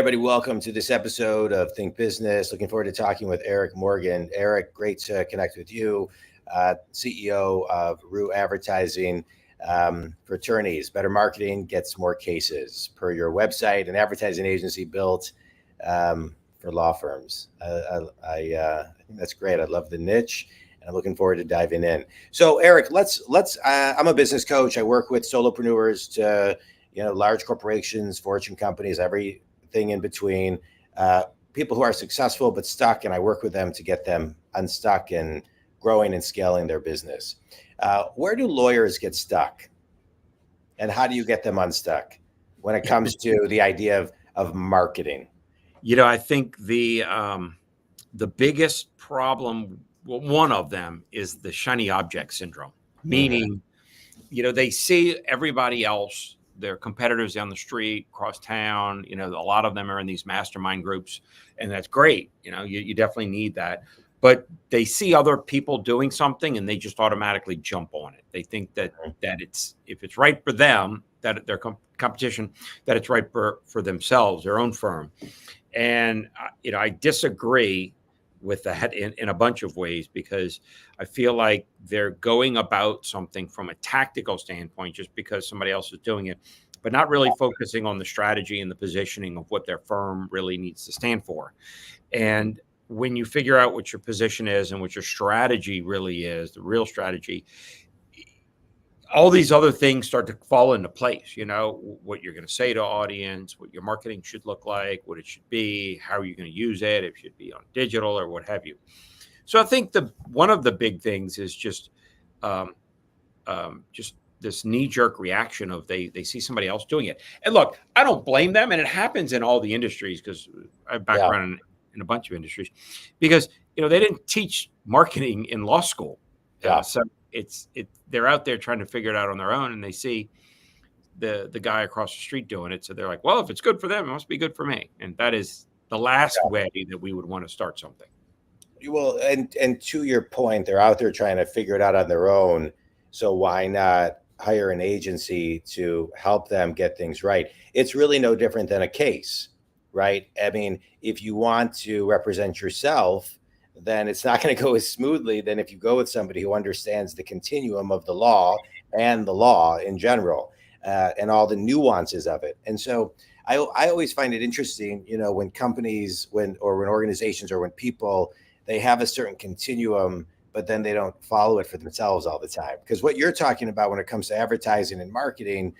everybody. Welcome to this episode of Think Business. Looking forward to talking with Eric Morgan. Eric, great to connect with you, CEO of Roux Advertising. For attorneys, better marketing gets more cases per your website, an advertising agency built for law firms. I think that's great. I love the niche, and I'm looking forward to diving in. So, Eric, let's. I'm a business coach. I work with solopreneurs to large corporations, Fortune companies, everything in between, people who are successful but stuck, and I work with them to get them unstuck and growing and scaling their business. Where do lawyers get stuck, and how do you get them unstuck when it comes to the idea of marketing? I think the biggest problem, well, one of them is the shiny object syndrome, meaning, they see everybody else, their competitors down the street, across town, a lot of them are in these mastermind groups, and that's great. You definitely need that. But they see other people doing something and they just automatically jump on it. They think that if it's right for them, that their competition, that it's right for themselves, their own firm. And, I disagree with that in a bunch of ways, because I feel like they're going about something from a tactical standpoint just because somebody else is doing it, but not really focusing on the strategy and the positioning of what their firm really needs to stand for. And when you figure out what your position is and what your strategy really is, the real strategy, all these other things start to fall into place. What you're going to say to audience, what your marketing should look like, what it should be, how are you going to use it, if it should be on digital or what have you. So I think one of the big things is just this knee-jerk reaction of they see somebody else doing it. And look, I don't blame them, and it happens in all the industries, because I have background in a bunch of industries, because they didn't teach marketing in law school. So they're out there trying to figure it out on their own, and they see the guy across the street doing it. So they're like, well, if it's good for them, it must be good for me. And that is the last way that we would want to start something. Well, and to your point, they're out there trying to figure it out on their own. So why not hire an agency to help them get things right? It's really no different than a case, right? I mean, if you want to represent yourself, then it's not going to go as smoothly than if you go with somebody who understands the continuum of the law and the law in general, and all the nuances of it. And so I always find it interesting, when companies, when organizations, or when people, they have a certain continuum, but then they don't follow it for themselves all the time. Because what you're talking about when it comes to advertising and marketing,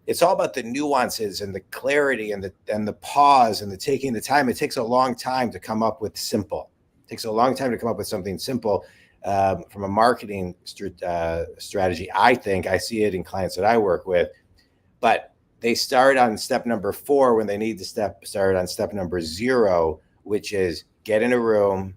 it's all about the nuances and the clarity and the pause and the taking the time. It takes a long time to come up with simple. It takes a long time to come up with something simple from a marketing strategy. I think I see it in clients that I work with, but they start on step number 4 when they need to start on step number 0, which is get in a room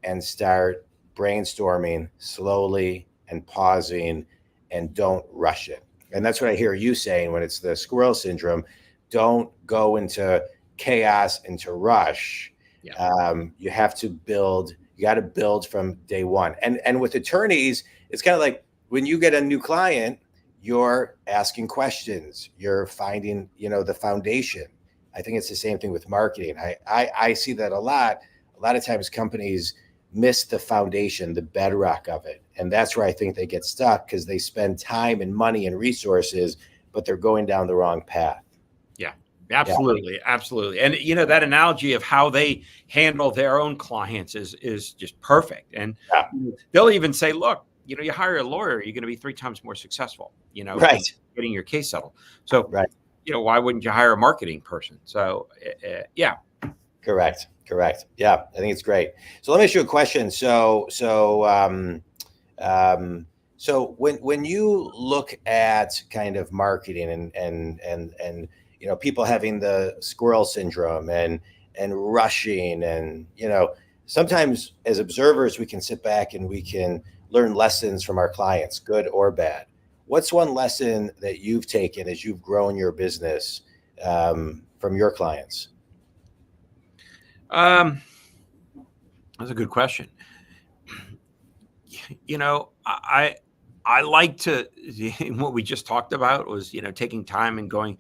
and start brainstorming slowly and pausing, and don't rush it. And that's what I hear you saying when it's the squirrel syndrome. Don't go into chaos, into rush. You have to build. You got to build from day one. And with attorneys, it's kind of like when you get a new client, you're asking questions. You're finding, the foundation. I think it's the same thing with marketing. I see that a lot. A lot of times companies miss the foundation, the bedrock of it. And that's where I think they get stuck, because they spend time and money and resources, but they're going down the wrong path. Absolutely. Absolutely. And, that analogy of how they handle their own clients is just perfect. And they'll even say, look, you hire a lawyer, you're going to be 3 times more successful, right, getting your case settled. So, why wouldn't you hire a marketing person? So, Correct. Yeah, I think it's great. So let me ask you a question. So when you look at kind of marketing and people having the squirrel syndrome and rushing, and sometimes as observers we can sit back and we can learn lessons from our clients, good or bad. What's one lesson that you've taken as you've grown your business from your clients? That's a good question. I like to, what we just talked about was, taking time and going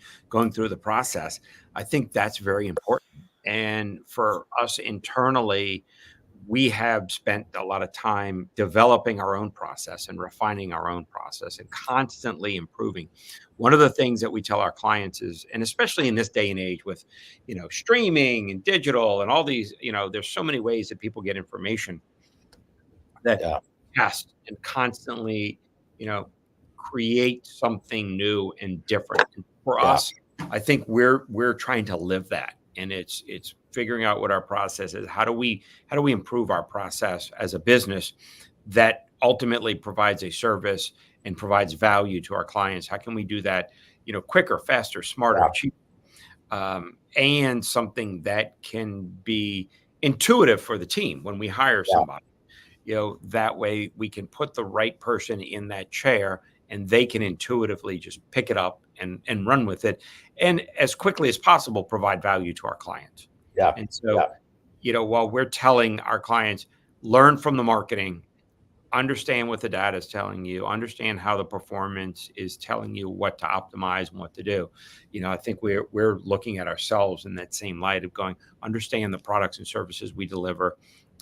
through the process. I think that's very important. And for us internally, we have spent a lot of time developing our own process and refining our own process and constantly improving. One of the things that we tell our clients is, and especially in this day and age with, streaming and digital and all these, there's so many ways that people get information, that Yeah. test and constantly, you know, create something new and different. And for Yeah. us, I think we're trying to live that. And it's figuring out what our process is. How do we improve our process as a business that ultimately provides a service and provides value to our clients? How can we do that, quicker, faster, smarter, Yeah. cheaper, and something that can be intuitive for the team when we hire Yeah. somebody? That way we can put the right person in that chair and they can intuitively just pick it up and run with it, and as quickly as possible provide value to our clients. Yeah. And Yeah. so, while we're telling our clients, learn from the marketing, understand what the data is telling you, understand how the performance is telling you what to optimize and what to do. I think we're looking at ourselves in that same light of going, understand the products and services we deliver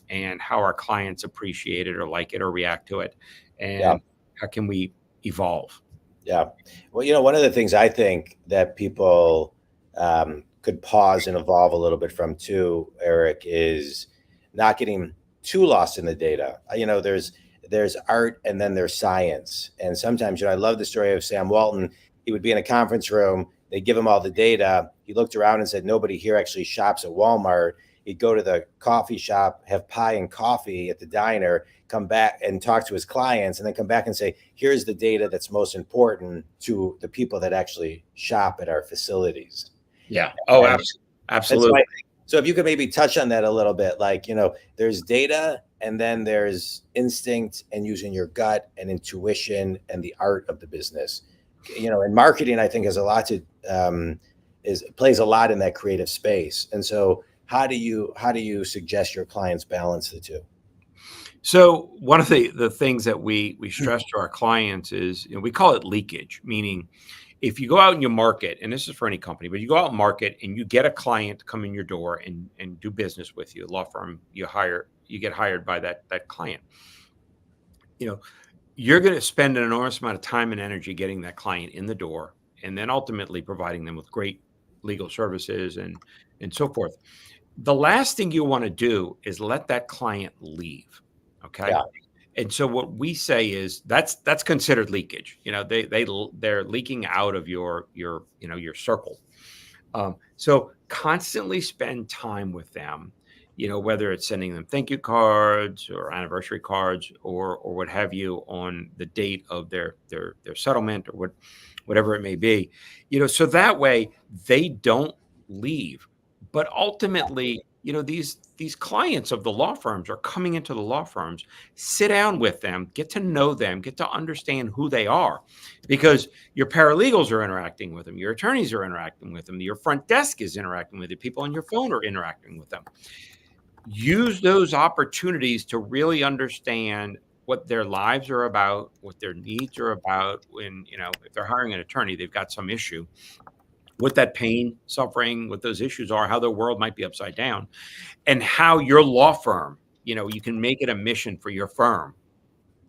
and how our clients appreciate it or like it or react to it, Yeah. and how can we evolve. Yeah. Well, one of the things I think that people could pause and evolve a little bit from too, Eric, is not getting too lost in the data. There's art and then there's science. And sometimes, I love the story of Sam Walton. He would be in a conference room. They give him all the data. He looked around and said, nobody here actually shops at Walmart. He'd go to the coffee shop, have pie and coffee at the diner, come back and talk to his clients, and then come back and say, here's the data that's most important to the people that actually shop at our facilities. Yeah. Oh, And absolutely. so if you could maybe touch on that a little bit, like, there's data and then there's instinct and using your gut and intuition and the art of the business. And marketing, I think, has a lot to plays a lot in that creative space. And so how do you suggest your clients balance the two? So one of the things that we stress to our clients is, we call it leakage, meaning if you go out and you market, and this is for any company, but you go out and market and you get a client to come in your door and do business with you, a law firm, you get hired by that client. You're going to spend an enormous amount of time and energy getting that client in the door and then ultimately providing them with great legal services and so forth. The last thing you want to do is let that client leave. Okay. Yeah. And so what we say is that's considered leakage. They're leaking out of your circle. So constantly spend time with them, whether it's sending them thank you cards or anniversary cards or what have you on the date of their settlement or whatever it may be, so that way they don't leave. But ultimately, these clients of the law firms are coming into the law firms, sit down with them, get to know them, get to understand who they are, because your paralegals are interacting with them, your attorneys are interacting with them, your front desk is interacting with you, people on your phone are interacting with them. Use those opportunities to really understand what their lives are about, what their needs are about. When, if they're hiring an attorney, they've got some issue, what that pain, suffering, what those issues are, how their world might be upside down, and how your law firm, you can make it a mission for your firm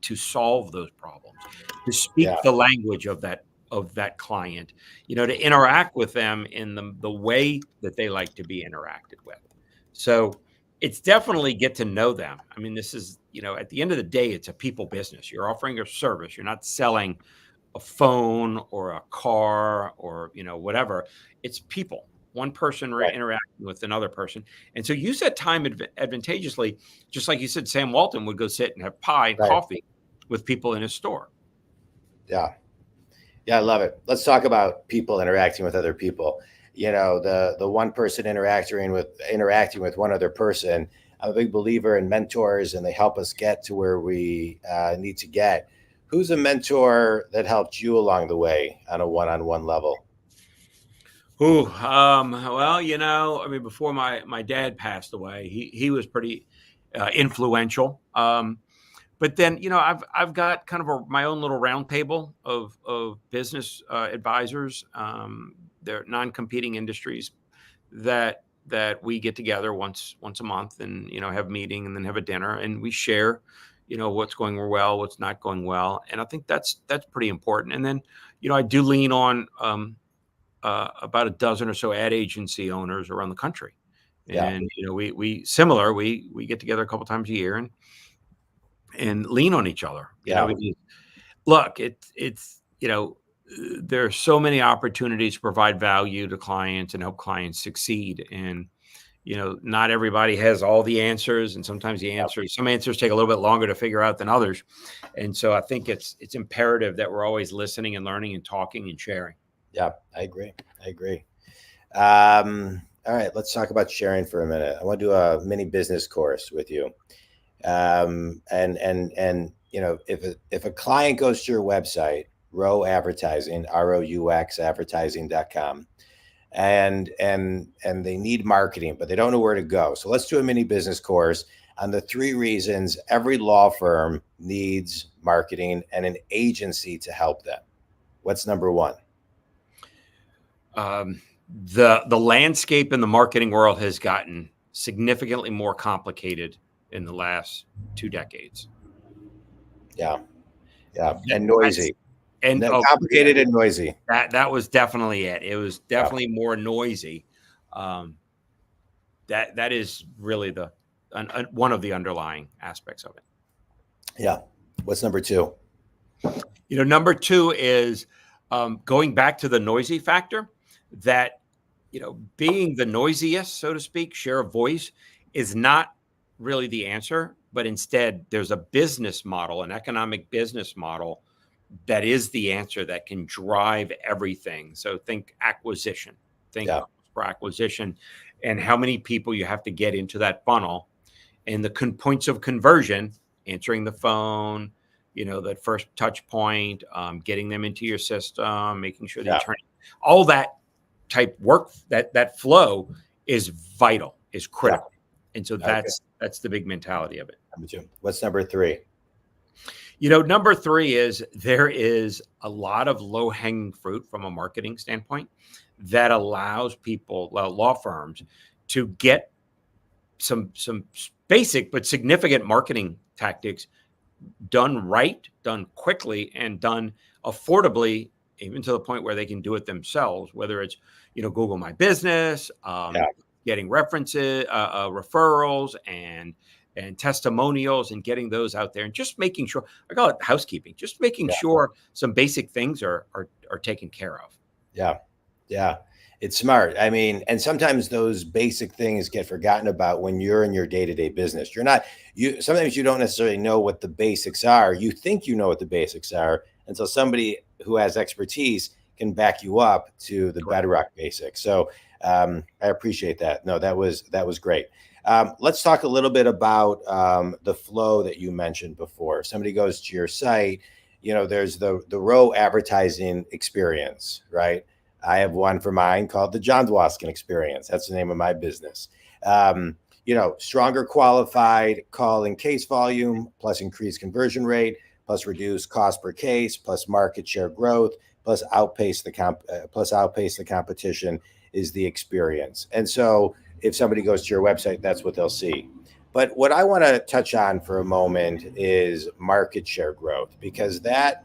to solve those problems, to Yeah. speak the language of that client, to interact with them in the way that they like to be interacted with. So it's definitely get to know them. I mean, this is, at the end of the day, it's a people business. You're offering a service. You're not selling a phone or a car or, whatever. It's people, one person Right. interacting with another person. And so use that time advantageously, just like you said, Sam Walton would go sit and have pie and Right. coffee with people in his store. Yeah. Yeah, I love it. Let's talk about people interacting with other people. The one person interacting with one other person. I'm a big believer in mentors, and they help us get to where we need to get. Who's a mentor that helped you along the way on a one-on-one level? Well, I mean, before my dad passed away, he was pretty influential. But then, I've got kind of my own little round table of business advisors. They're non-competing industries that that we get together once a month and, have a meeting and then have a dinner, and we share, what's going well, what's not going well. And I think that's pretty important. And then, I do lean on about a dozen or so ad agency owners around the country. Yeah. And, we get together a couple times a year and lean on each other, Yeah. because look, it's, there are so many opportunities to provide value to clients and help clients succeed. And, not everybody has all the answers. And sometimes some answers take a little bit longer to figure out than others. And so I think it's imperative that we're always listening and learning and talking and sharing. Yeah, I agree. All right, let's talk about sharing for a minute. I want to do a mini business course with you. And if a client goes to your website, Roux Advertising, ROUX advertising.com, and they need marketing, but they don't know where to go. So let's do a mini business course on the 3 reasons every law firm needs marketing and an agency to help them. What's number 1? The landscape in the marketing world has gotten significantly more complicated in the last 2 decades. Yeah. And noisy. And complicated and noisy. That was definitely it. It was definitely more noisy. That is really one of the underlying aspects of it. Yeah. What's number 2? Number 2 is going back to the noisy factor, that, being the noisiest, so to speak, share of voice is not really the answer, but instead there's a business model, an economic business model that is the answer that can drive everything. So think acquisition, for acquisition, and how many people you have to get into that funnel, and the points of conversion, answering the phone, that first touch point, getting them into your system, making sure they turn, all that type work, that flow is vital, is critical. And so that's the big mentality of it. Number 2. What's number 3? Number 3 is there is a lot of low hanging fruit from a marketing standpoint that allows people, law firms, to get some basic but significant marketing tactics done right, done quickly, and done affordably, even to the point where they can do it themselves, whether it's, Google My Business, getting references, referrals, and testimonials, and getting those out there, and just making sure, I call it housekeeping, just making sure some basic things are taken care of. Yeah. It's smart. I mean, and sometimes those basic things get forgotten about when you're in your day-to-day business. Sometimes you don't necessarily know what the basics are. You think you know what the basics are until somebody who has expertise can back you up to the bedrock basics. So I appreciate that. No, that was great. Let's talk a little bit about the flow that you mentioned before. If somebody goes to your site, there's the Roux advertising experience, right? I have one for mine called the Jon Dwoskin experience. That's the name of my business. Stronger qualified call and case volume, plus increased conversion rate, plus reduced cost per case, plus market share growth, plus outpace the competition is the experience. And so if somebody goes to your website, that's what they'll see. But what I want to touch on for a moment is market share growth, because that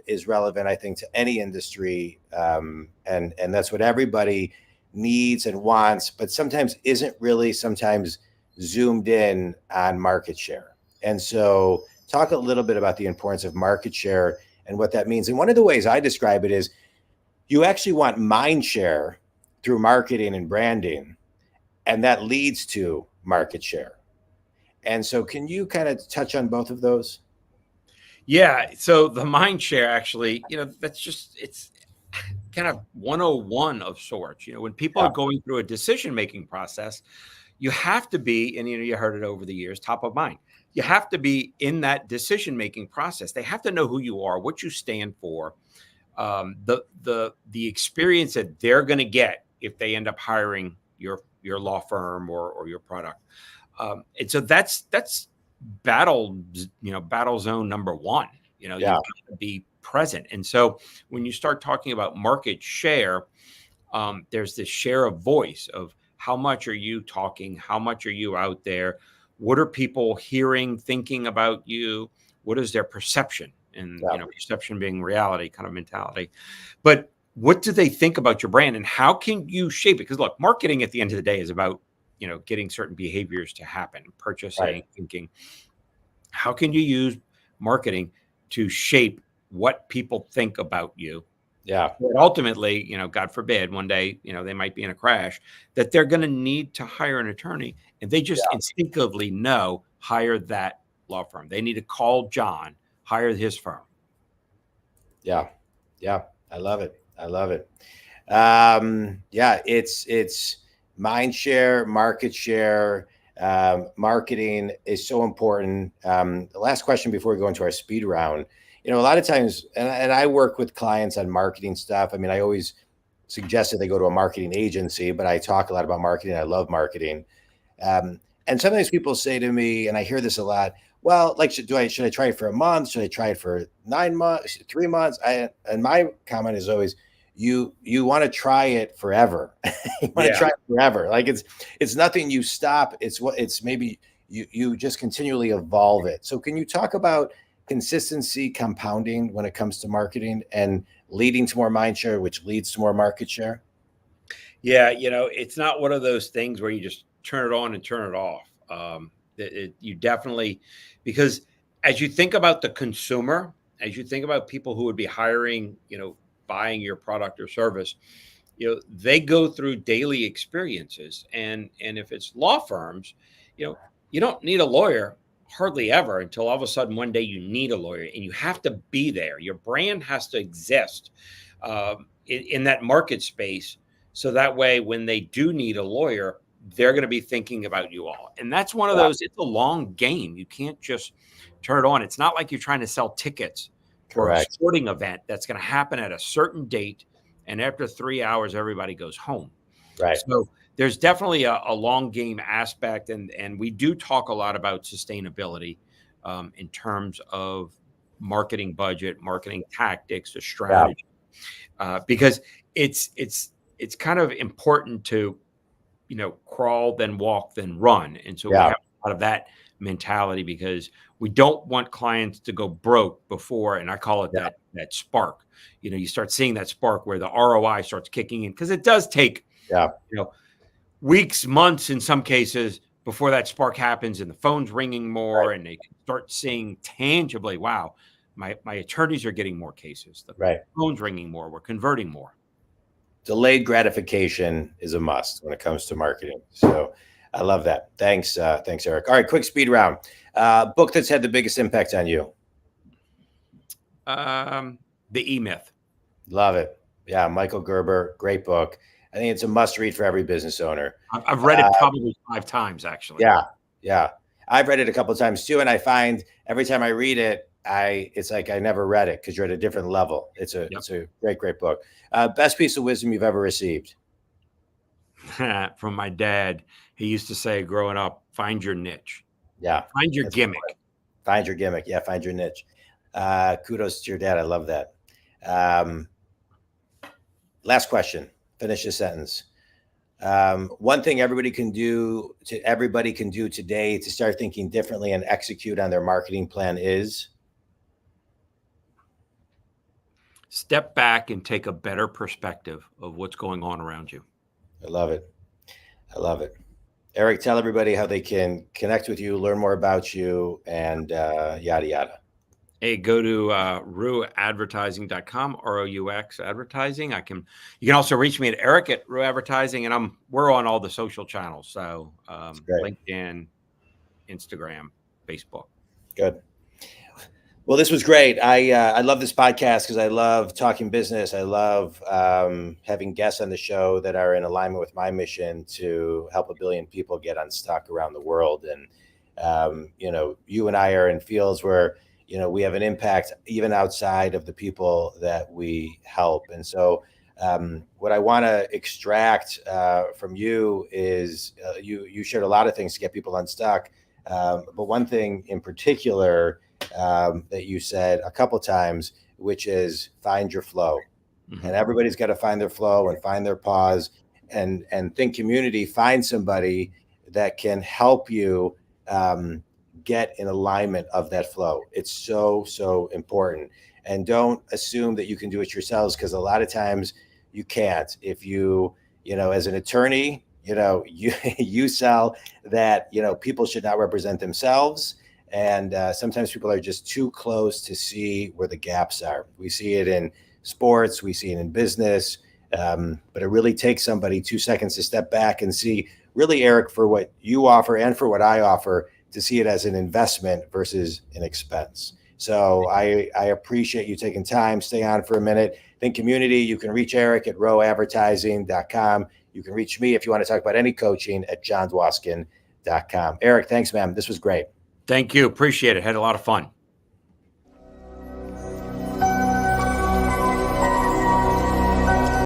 is relevant, I think, to any industry. And that's what everybody needs and wants, but sometimes isn't really zoomed in on market share. And so talk a little bit about the importance of market share and what that means. And one of the ways I describe it is you actually want mind share through marketing and branding, and that leads to market share. And so can you kind of touch on both of those? Yeah. So the mind share, actually, it's kind of 101 of sorts. When people are going through a decision-making process, you have to be, and you heard it over the years, top of mind. You have to be in that decision-making process. They have to know who you are, what you stand for, the experience that they're going to get if they end up hiring your law firm or your product. And so that's battle zone number 1. You have to be present. And so when you start talking about market share, there's this share of voice of how much are you talking? How much are you out there? What are people hearing, thinking about you? What is their perception? And, Yeah. perception being reality kind of mentality. But what do they think about your brand, and how can you shape it? Because look, marketing at the end of the day is about, getting certain behaviors to happen, purchasing, Right. thinking. How can you use marketing to shape what people think about you? Yeah. But ultimately, God forbid, one day, they might be in a crash, that they're going to need to hire an attorney, and they just Yeah. instinctively know, hire that law firm. They need to call John, hire his firm. Yeah. Yeah. I love it. I love it. Yeah, it's mind share, market share. Marketing is so important. The last question before we go into our speed round, a lot of times, and I work with clients on marketing stuff. I mean, I always suggest that they go to a marketing agency, but I talk a lot about marketing. I love marketing. And sometimes people say to me, and I hear this a lot, well, like, should I try it for a month? Should I try it for 9 months, 3 months? And my comment is always, you want to try it forever. You want to Yeah. try it forever. Like it's nothing you stop. It's maybe you just continually evolve it. So can you talk about consistency compounding when it comes to marketing and leading to more mind share, which leads to more market share? Yeah, it's not one of those things where you just turn it on and turn it off. You definitely, because as you think about the consumer, as you think about people who would be hiring, buying your product or service, they go through daily experiences, and if it's law firms, you don't need a lawyer hardly ever until all of a sudden one day you need a lawyer, and you have to be there. Your brand has to exist in that market space, so that way when they do need a lawyer, they're going to be thinking about you all. And that's one of Yeah, those, it's a long game. You can't just turn it on. It's not like you're trying to sell tickets for a correct. sporting event that's going to happen at a certain date, and after 3 hours everybody goes home. Right. So there's definitely a long game aspect, and we do talk a lot about sustainability in terms of marketing budget, marketing tactics, the Yeah. strategy, because it's kind of important to, crawl, then walk, then run. And so we Yeah. have a lot of that mentality, because we don't want clients to go broke before, and I call it Yeah. that spark. You start seeing that spark where the ROI starts kicking in, because it does take, Yeah. weeks, months in some cases before that spark happens, and the phone's ringing Right. more, and they can start seeing tangibly, wow, my attorneys are getting more cases. The Right. phone's ringing more. We're converting more. Delayed gratification is a must when it comes to marketing. So I love that. Thanks. Thanks, Eric. All right. Quick speed round. Book that's had the biggest impact on you. The E-Myth. Love it. Yeah. Michael Gerber. Great book. I think it's a must read for every business owner. I've read it probably 5 times, actually. Yeah. Yeah. I've read it a couple of times too. And I find every time I read it, it's like I never read it because you're at a different level. It's Yep. a great book. Best piece of wisdom you've ever received. From my dad. He used to say growing up, find your niche, Yeah. find your That's gimmick. Find your gimmick. Yeah. Find your niche. Kudos to your dad. I love that. Last question. Finish the sentence. One thing everybody can do today to start thinking differently and execute on their marketing plan is Step back and take a better perspective of what's going on around you. I love it. I love it. Eric, tell everybody how they can connect with you, learn more about you, and yada yada. Hey, go to rouxadvertising.com, ROUX advertising. You can also reach me at Eric at Roux Advertising, and we're on all the social channels. So Great. LinkedIn, Instagram, Facebook. Good. Well, this was great. I love this podcast because I love talking business. I love having guests on the show that are in alignment with my mission to help 1 billion people get unstuck around the world. And you and I are in fields where we have an impact even outside of the people that we help. And so what I want to extract from you is you shared a lot of things to get people unstuck. But one thing in particular that you said a couple times, which is find your flow. Mhm. And everybody's got to find their flow and find their pause. and Think Community, find somebody that can help you get in alignment of that flow. It's so important. And don't assume that you can do it yourselves, because a lot of times you can't. If you know, as an attorney, you know, you sell that, you know, people should not represent themselves. And sometimes people are just too close to see where the gaps are. We see it in sports, we see it in business, but it really takes somebody 2 seconds to step back and see, really, Eric, for what you offer and for what I offer, to see it as an investment versus an expense. So I appreciate you taking time. Stay on for a minute. Think Community, you can reach Eric at rowsadvertising.com. You can reach me if you want to talk about any coaching at jondwoskin.com. Eric, thanks, man. This was great. Thank you. Appreciate it. Had a lot of fun.